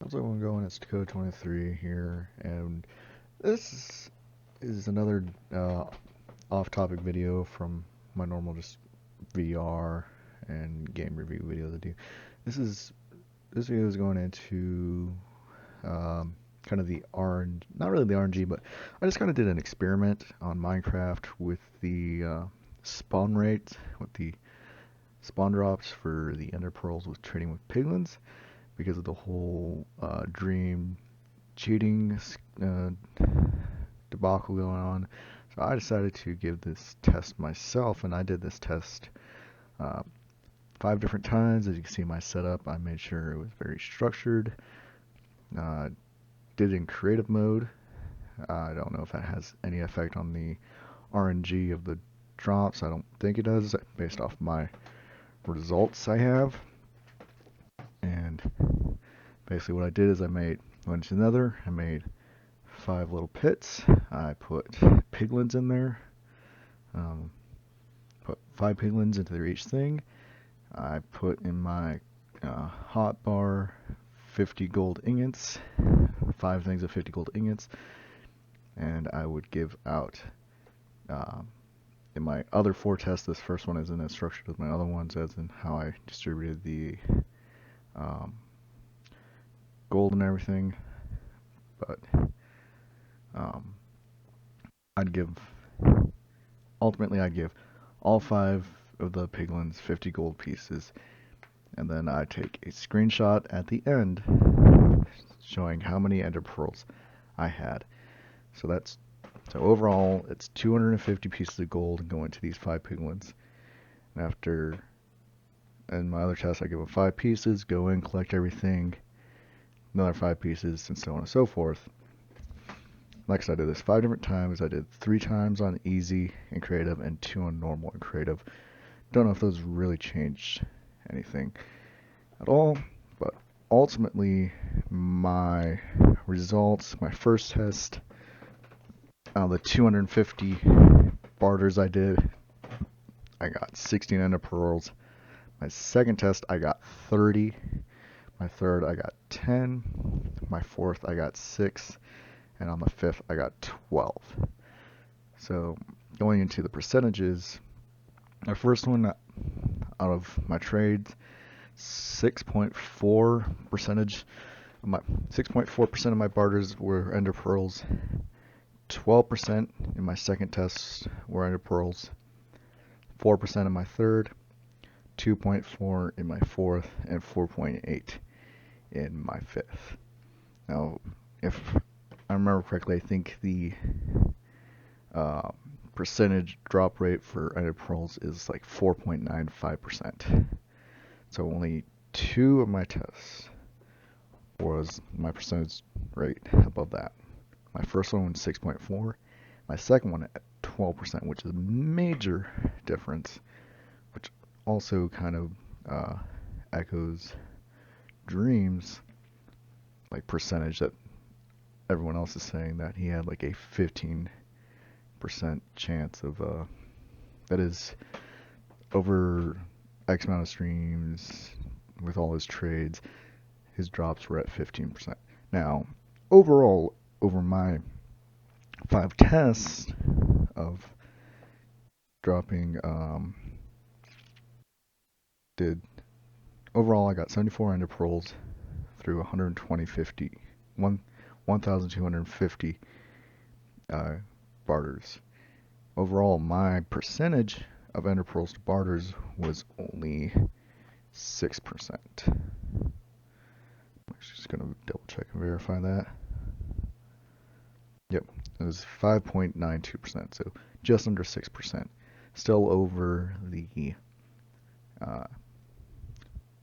How's everyone going? It's Dakota23 here, and this is another off-topic video from my normal just VR and game review videos I do. This video is going into kind of the RNG, not really the RNG, but I just kind of did an experiment on Minecraft with the spawn rate, with the spawn drops for the Ender Pearls with trading with piglins, because of the whole dream cheating debacle going on. So I decided to give this test myself, and I did this test uh, 5 different times. As you can see my setup, I made sure it was very structured. Did it in creative mode. I don't know if that has any effect on the RNG of the drops. I don't think it does, based off my results I have. And basically what I did is I made one to another. I made 5 little pits. I put piglins in there. Put 5 piglins into each thing. I put in my hot bar 50 gold ingots, 5 things of 50 gold ingots, and I would give out in my other 4 tests. This first one isn't as structured as my other ones, as in how I distributed the gold and everything, but ultimately I'd give all 5 of the piglins 50 gold pieces, and then I take a screenshot at the end showing how many ender pearls I had. So overall it's 250 pieces of gold going to these 5 piglins. And in my other test I give them 5 pieces, go in, collect everything, another 5 pieces, and so on and so forth. Like I said, I did this 5 different times. I did 3 times on easy and creative and 2 on normal and creative. Don't know if those really changed anything at all, but ultimately my results, my first test, out of the 250 barters I did, I got 16 ender pearls. My second test I got 30. My third I got 10. My fourth I got 6. And on the 5th I got 12. So going into the percentages, my first one out of my trades, 6.4% of my barters were ender pearls. 12% in my second test were ender pearls. 4% in my third, 2.4 in my fourth, and 4.8 in my fifth. Now, if I remember correctly, I think the percentage drop rate for ender pearls is like 4.95%. So only 2 of my tests was my percentage rate above that. My first one was 6.4. My second one at 12%, which is a major difference, which also kind of echoes Dream's like percentage that everyone else is saying, that he had like a 15% chance of that is over X amount of streams with all his trades, his drops were at 15%. Now, overall, over my 5 tests of dropping, overall I got 74 ender pearls through 1,250 barters. Overall, my percentage of ender pearls to barters was only 6%. I'm just gonna double check and verify that. Yep, it was 5.92%, so just under 6%. Still over the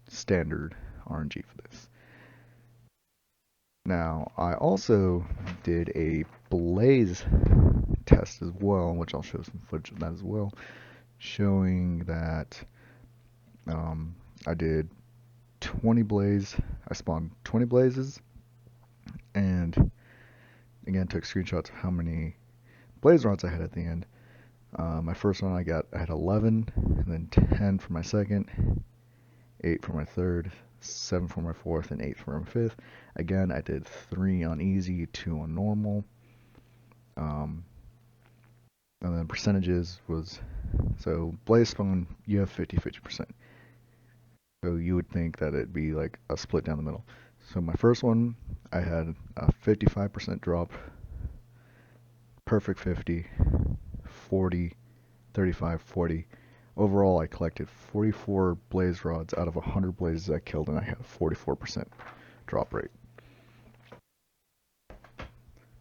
standard RNG for this. Now, I also did a blaze test as well, which I'll show some footage of that as well, showing that I did 20 blaze. I spawned 20 blazes, and again took screenshots of how many blaze rods I had at the end. My first one I had 11, and then 10 for my second, 8 for my third, 7 for my 4th, and 8 for my 5th. Again, I did 3 on easy, 2 on normal. And then percentages was, so blaze spawn, you have 50-50%. So you would think that it'd be like a split down the middle. So my first one, I had a 55% drop, perfect 50, 40, 35, 40. Overall, I collected 44 blaze rods out of 100 blazes I killed, and I had a 44% drop rate.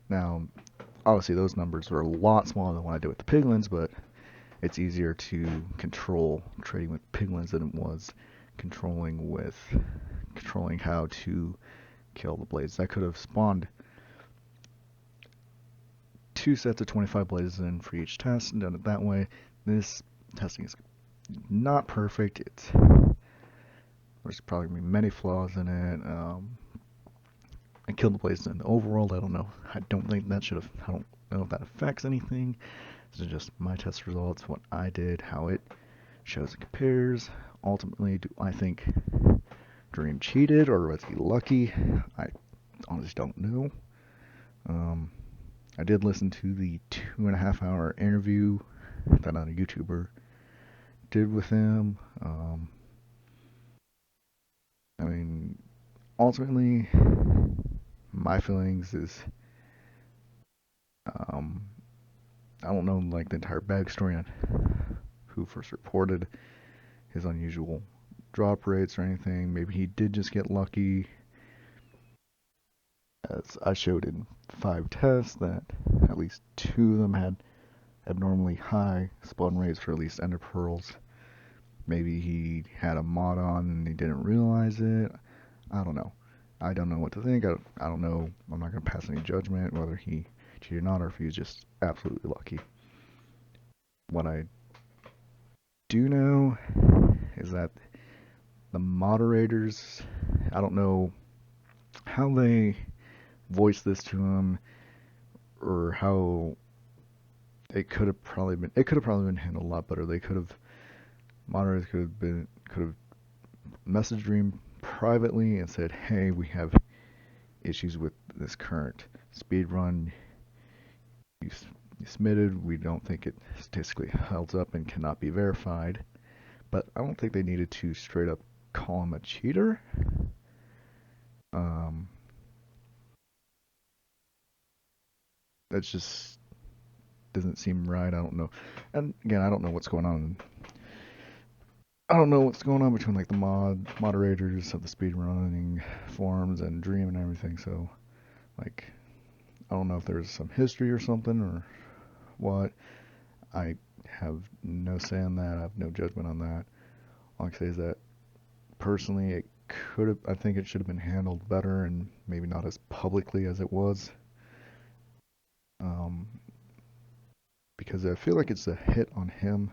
Now, obviously those numbers were a lot smaller than what I did with the piglins, but it's easier to control trading with piglins than it was controlling how to kill the blazes. I could have spawned 2 sets of 25 blazes in for each test and done it that way. This testing is not perfect. There's probably gonna be many flaws in it. I killed the blazes in the overworld. I don't know. I don't know if that affects anything. This is just my test results, what I did, how it shows and compares. Ultimately, do I think Dream cheated or was he lucky? I honestly don't know. I did listen to the 2.5 hour interview that another YouTuber did with him. I mean, ultimately, my feelings is, I don't know like the entire backstory on who first reported his unusual drop rates or anything. Maybe he did just get lucky. As I showed in 5 tests that at least 2 of them had abnormally high spawn rates for at least ender pearls. Maybe he had a mod on and he didn't realize it. I don't know. I don't know what to think. I don't know. I'm not going to pass any judgment whether he cheated or not, or if he was just absolutely lucky. What I do know is that the moderators, I don't know how they voiced this to him, or how it could have probably been handled a lot better. Moderators could have messaged Dream privately and said, hey, we have issues with this current speed run you submitted. We don't think it statistically holds up and cannot be verified. But I don't think they needed to straight up call him a cheater. That just doesn't seem right. I don't know. And again, I don't know what's going on. I don't know what's going on between like the moderators of the speedrunning forums and Dream and everything. So, like, I don't know if there's some history or something or what. I have no say on that. I have no judgment on that. All I can say is that personally, I think it should have been handled better and maybe not as publicly as it was. Because I feel like it's a hit on him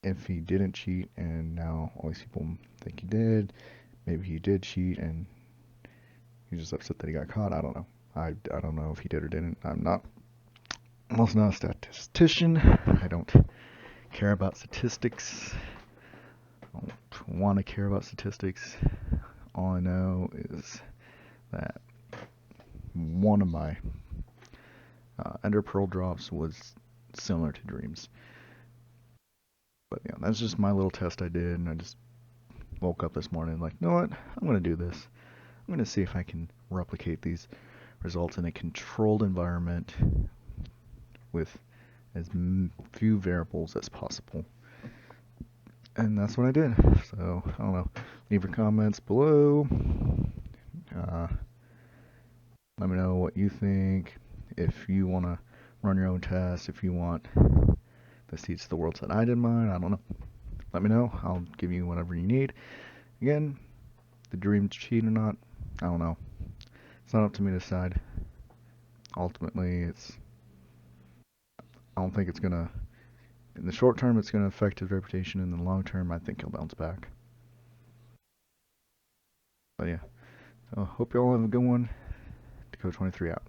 if he didn't cheat, and now all these people think he did. Maybe he did cheat and he's just upset that he got caught. I don't know. I don't know if he did or didn't. I'm also not a statistician. I don't care about statistics. I don't want to care about statistics. All I know is that one of my Ender Pearl drops was similar to Dream's. But yeah, that's just my little test I did, and I just woke up this morning like, you know what? I'm going to do this. I'm going to see if I can replicate these results in a controlled environment with as few variables as possible. And that's what I did. So, I don't know. Leave your comments below. Let me know what you think. If you want to run your own tests, if you want this teach the world that I did mine, I don't know. Let me know. I'll give you whatever you need. Again, the Dream cheat or not, I don't know. It's not up to me to decide. Ultimately, I don't think it's gonna. In the short term, it's gonna affect his reputation. In the long term, I think he'll bounce back. But yeah, so hope you all have a good one. Dakota 23 out.